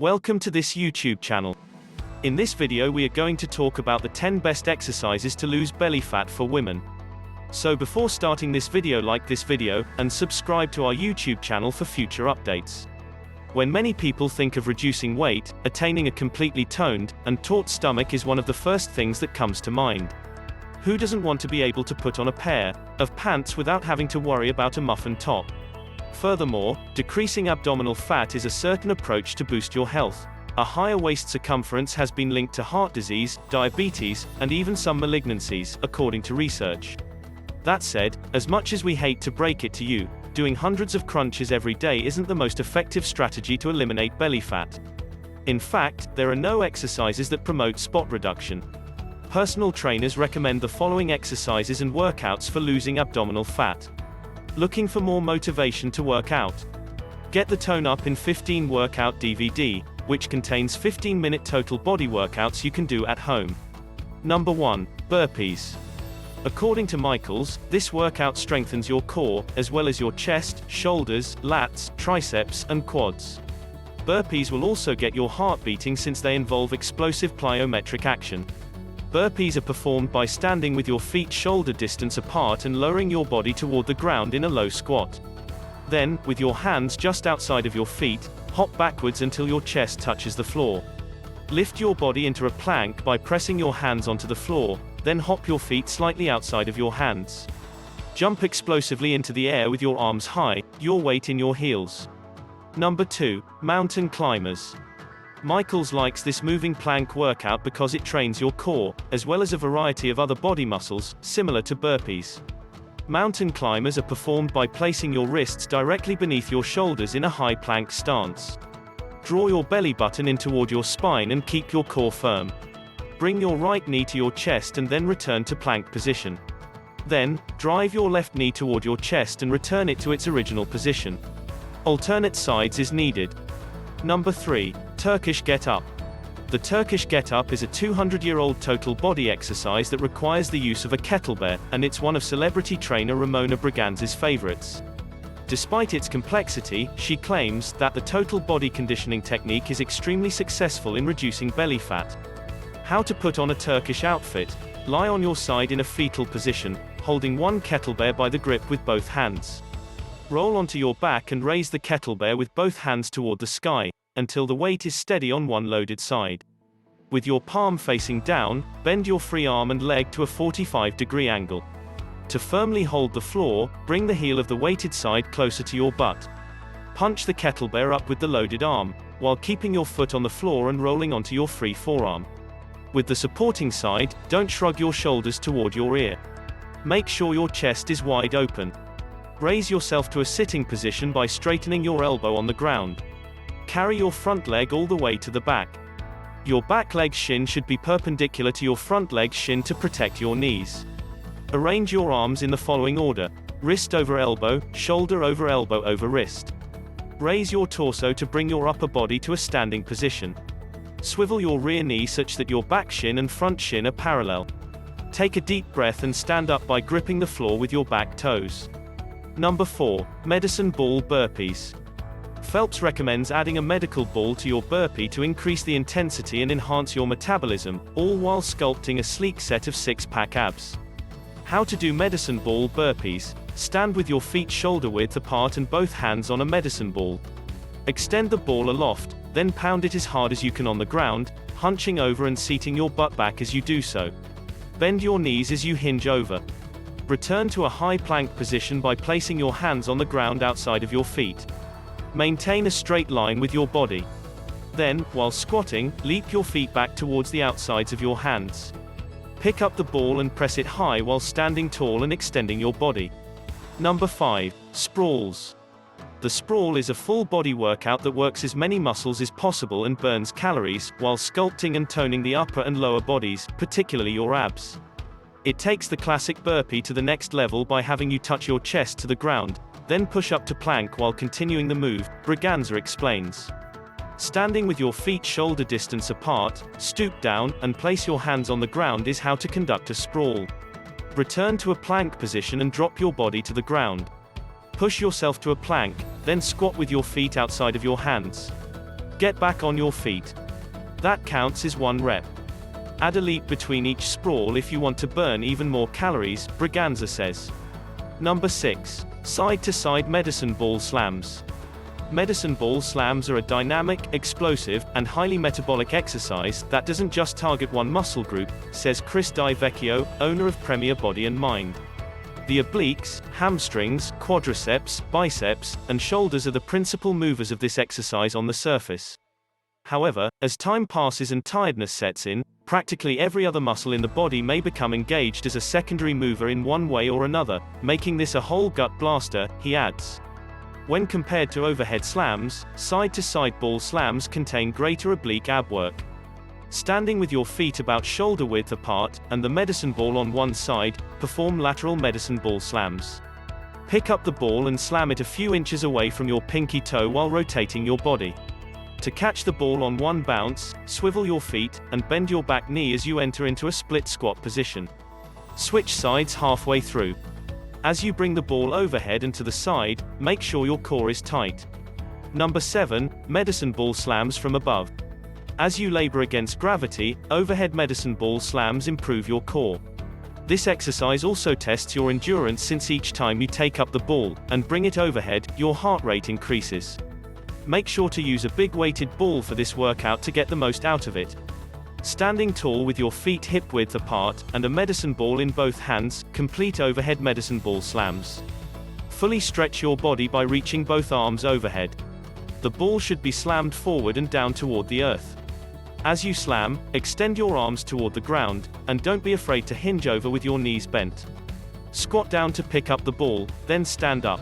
Welcome to this YouTube channel. In this video we are going to talk about the 10 best exercises to lose belly fat for women. So before starting this video, like this video, and subscribe to our YouTube channel for future updates. When many people think of reducing weight, attaining a completely toned and taut stomach is one of the first things that comes to mind. Who doesn't want to be able to put on a pair of pants without having to worry about a muffin top? Furthermore, decreasing abdominal fat is a certain approach to boost your health. A higher waist circumference has been linked to heart disease, diabetes, and even some malignancies, according to research. That said, as much as we hate to break it to you, doing hundreds of crunches every day isn't the most effective strategy to eliminate belly fat. In fact, there are no exercises that promote spot reduction. Personal trainers recommend the following exercises and workouts for losing abdominal fat. Looking for more motivation to work out? Get the Tone Up in 15 workout DVD, which contains 15-minute total body workouts you can do at home. Number 1. Burpees. According to Michaels, this workout strengthens your core, as well as your chest, shoulders, lats, triceps, and quads. Burpees will also get your heart beating since they involve explosive plyometric action. Burpees are performed by standing with your feet shoulder distance apart and lowering your body toward the ground in a low squat. Then, with your hands just outside of your feet, hop backwards until your chest touches the floor. Lift your body into a plank by pressing your hands onto the floor, then hop your feet slightly outside of your hands. Jump explosively into the air with your arms high, your weight in your heels. Number 2. Mountain climbers. Michaels likes this moving plank workout because it trains your core, as well as a variety of other body muscles, similar to burpees. Mountain climbers are performed by placing your wrists directly beneath your shoulders in a high plank stance. Draw your belly button in toward your spine and keep your core firm. Bring your right knee to your chest and then return to plank position. Then, drive your left knee toward your chest and return it to its original position. Alternate sides is needed. Number 3. Turkish Get Up. The Turkish Get Up is a 200-year-old total body exercise that requires the use of a kettlebell, and it's one of celebrity trainer Ramona Braganza's favorites. Despite its complexity, she claims that the total body conditioning technique is extremely successful in reducing belly fat. How to put on a Turkish outfit? Lie on your side in a fetal position, holding one kettlebell by the grip with both hands. Roll onto your back and raise the kettlebell with both hands toward the sky, until the weight is steady on one loaded side. With your palm facing down, bend your free arm and leg to a 45-degree angle. To firmly hold the floor, bring the heel of the weighted side closer to your butt. Punch the kettlebell up with the loaded arm, while keeping your foot on the floor and rolling onto your free forearm. With the supporting side, don't shrug your shoulders toward your ear. Make sure your chest is wide open. Raise yourself to a sitting position by straightening your elbow on the ground. Carry your front leg all the way to the back. Your back leg shin should be perpendicular to your front leg shin to protect your knees. Arrange your arms in the following order: wrist over elbow, shoulder over elbow over wrist. Raise your torso to bring your upper body to a standing position. Swivel your rear knee such that your back shin and front shin are parallel. Take a deep breath and stand up by gripping the floor with your back toes. Number 4. Medicine ball burpees. Phelps recommends adding a medical ball to your burpee to increase the intensity and enhance your metabolism, all while sculpting a sleek set of six-pack abs. How to do medicine ball burpees? Stand with your feet shoulder width apart and both hands on a medicine ball. Extend the ball aloft, then pound it as hard as you can on the ground, hunching over and seating your butt back as you do so. Bend your knees as you hinge over. Return to a high plank position by placing your hands on the ground outside of your feet. Maintain a straight line with your body. Then, while squatting, leap your feet back towards the outsides of your hands. Pick up the ball and press it high while standing tall and extending your body. Number 5. Sprawls. The sprawl is a full body workout that works as many muscles as possible and burns calories, while sculpting and toning the upper and lower bodies, particularly your abs. It takes the classic burpee to the next level by having you touch your chest to the ground, then push up to plank while continuing the move, Braganza explains. Standing with your feet shoulder distance apart, stoop down, and place your hands on the ground is how to conduct a sprawl. Return to a plank position and drop your body to the ground. Push yourself to a plank, then squat with your feet outside of your hands. Get back on your feet. That counts as 1 rep. Add a leap between each sprawl if you want to burn even more calories, Braganza says. Number 6. Side-to-side medicine ball slams. Medicine ball slams are a dynamic, explosive, and highly metabolic exercise that doesn't just target one muscle group, says Chris Di Vecchio, owner of Premier Body and Mind. The obliques, hamstrings, quadriceps, biceps, and shoulders are the principal movers of this exercise on the surface. However, as time passes and tiredness sets in, practically every other muscle in the body may become engaged as a secondary mover in one way or another, making this a whole gut blaster, he adds. When compared to overhead slams, side-to-side ball slams contain greater oblique ab work. Standing with your feet about shoulder width apart, and the medicine ball on one side, perform lateral medicine ball slams. Pick up the ball and slam it a few inches away from your pinky toe while rotating your body. To catch the ball on one bounce, swivel your feet, and bend your back knee as you enter into a split squat position. Switch sides halfway through. As you bring the ball overhead and to the side, make sure your core is tight. Number 7. Medicine ball slams from above. As you labor against gravity, overhead medicine ball slams improve your core. This exercise also tests your endurance since each time you take up the ball and bring it overhead, your heart rate increases. Make sure to use a big weighted ball for this workout to get the most out of it. Standing tall with your feet hip width apart, and a medicine ball in both hands, complete overhead medicine ball slams. Fully stretch your body by reaching both arms overhead. The ball should be slammed forward and down toward the earth. As you slam, extend your arms toward the ground, and don't be afraid to hinge over with your knees bent. Squat down to pick up the ball, then stand up.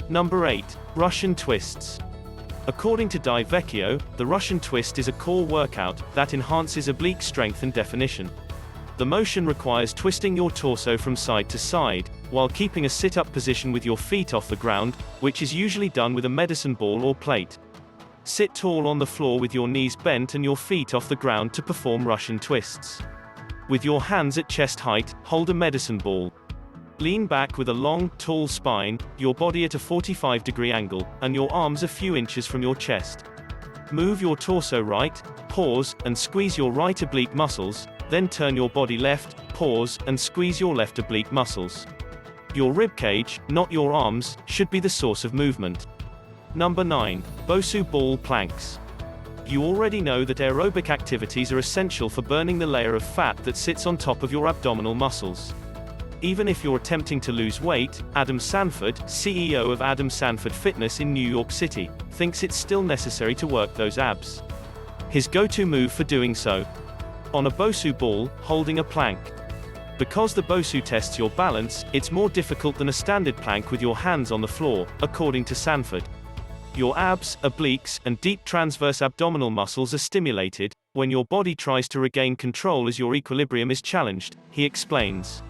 Number 8. Russian twists. According to Di Vecchio, the Russian twist is a core workout that enhances oblique strength and definition. The motion requires twisting your torso from side to side, while keeping a sit-up position with your feet off the ground, which is usually done with a medicine ball or plate. Sit tall on the floor with your knees bent and your feet off the ground to perform Russian twists. With your hands at chest height, hold a medicine ball. Lean back with a long, tall spine, your body at a 45-degree angle, and your arms a few inches from your chest. Move your torso right, pause, and squeeze your right oblique muscles, then turn your body left, pause, and squeeze your left oblique muscles. Your ribcage, not your arms, should be the source of movement. Number 9. Bosu ball planks. You already know that aerobic activities are essential for burning the layer of fat that sits on top of your abdominal muscles. Even if you're attempting to lose weight, Adam Sanford, CEO of Adam Sanford Fitness in New York City, thinks it's still necessary to work those abs. His go-to move for doing so? On a Bosu ball, holding a plank. Because the Bosu tests your balance, it's more difficult than a standard plank with your hands on the floor, according to Sanford. Your abs, obliques, and deep transverse abdominal muscles are stimulated when your body tries to regain control as your equilibrium is challenged, he explains.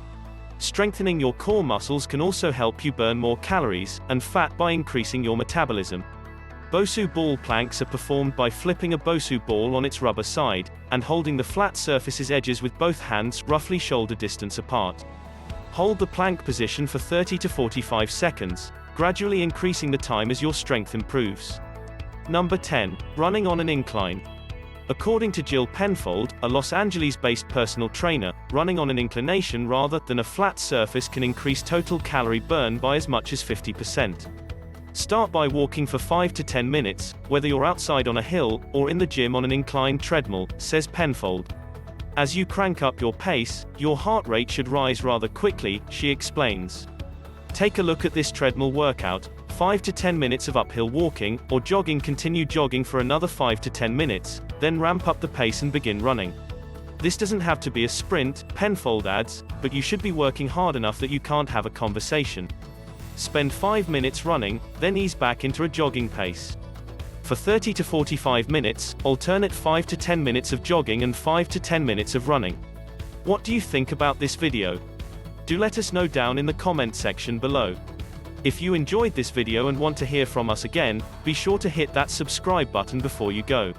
Strengthening your core muscles can also help you burn more calories and fat by increasing your metabolism. Bosu ball planks are performed by flipping a Bosu ball on its rubber side, and holding the flat surface's edges with both hands roughly shoulder distance apart. Hold the plank position for 30 to 45 seconds, gradually increasing the time as your strength improves. Number 10. Running on an incline. According to Jill Penfold, a Los Angeles-based personal trainer, running on an inclination rather than a flat surface can increase total calorie burn by as much as 50%. Start by walking for 5 to 10 minutes, whether you're outside on a hill or in the gym on an inclined treadmill, says Penfold. As you crank up your pace, your heart rate should rise rather quickly, she explains. Take a look at this treadmill workout. 5 to 10 minutes of uphill walking, or jogging. Continue jogging for another 5 to 10 minutes, then ramp up the pace and begin running. This doesn't have to be a sprint, Penfold adds, but you should be working hard enough that you can't have a conversation. Spend 5 minutes running, then ease back into a jogging pace. For 30 to 45 minutes, alternate 5 to 10 minutes of jogging and 5 to 10 minutes of running. What do you think about this video? Do let us know down in the comment section below. If you enjoyed this video and want to hear from us again, be sure to hit that subscribe button before you go.